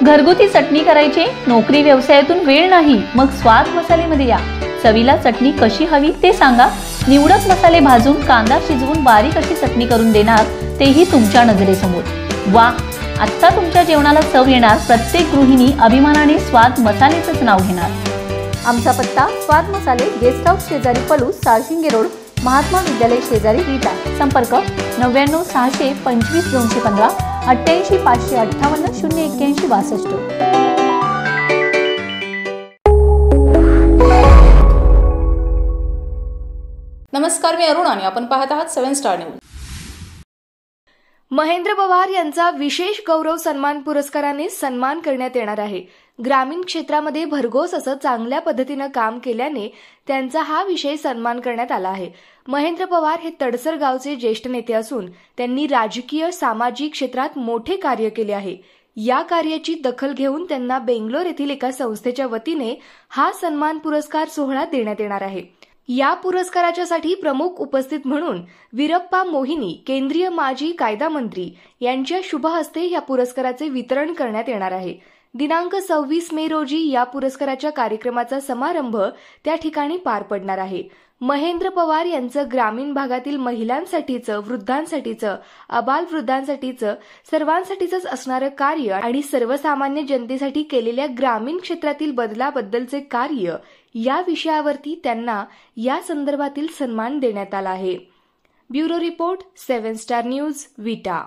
घरगुती चटणी करायची, नोकरी व्यवसायातून वेळ नाही, मग स्वाद मसालेमध्ये या. चवीला चटणी कशी हवी ते सांगा. निवडक मसाले भाजून, कांदा शिजवून बारीक अशी चटणी करून देणार, तेही तुमच्या नजरेसमोर. वा, आता तुमच्या जेवणाला चव येणार. प्रत्येक गृहिणी अभिमानाने स्वाद मसालेचंच नाव घेणार. आमचा पत्ता स्वाद मसाले, गेस्ट हाऊस शेजारी पलूस, साळशिंगे रोड, महात्मा विद्यालय शेजारी विटा. संपर्क 99 625 215 88 558 081 62. नमस्कार, मी अरुण आणि आपण पाहत आहात 7 स्टार न्यूज. महेंद्र पवार यांचा विशेष गौरव सन्मान पुरस्काराने सन्मान करण्यात येणार आहे. ग्रामीण क्षेत्रामध्ये भरघोस असं चांगल्या पद्धतीनं काम केल्याने त्यांचा हा विशेष सन्मान करण्यात आला आहे. महेंद्र पवार हे तडसर गावचे ज्येष्ठ नेते असून त्यांनी राजकीय सामाजिक क्षेत्रात मोठे कार्य केले आहे. या कार्याची दखल घेऊन त्यांना बेंगलोर येथील एका संस्थेच्या वतीने हा सन्मान पुरस्कार सोहळा देण्यात येणार आहे. या पुरस्काराच्यासाठी प्रमुख उपस्थित म्हणून वीरप्पा मोहिनी, केंद्रीय माजी कायदा मंत्री यांच्या शुभ हस्ते या पुरस्काराचे वितरण करण्यात येणार आहे. दिनांक 26 मे रोजी या पुरस्काराच्या कार्यक्रमाचा समारंभ त्या ठिकाणी पार पडणार आहे. महेंद्र पवार यांचं ग्रामीण भागातील महिलांसाठीचं, वृद्धांसाठीचं, अबालवृद्धांसाठीचं, सर्वांसाठीच असणारं कार्य आणि सर्वसामान्य जनतेसाठी केलेल्या ग्रामीण क्षेत्रातील बदलाबद्दलचे कार्य या विषयावरती त्यांना या संदर्भातील सन्मान देण्यात आला आहे. ब्युरो रिपोर्ट 7 स्टार न्यूज, विटा.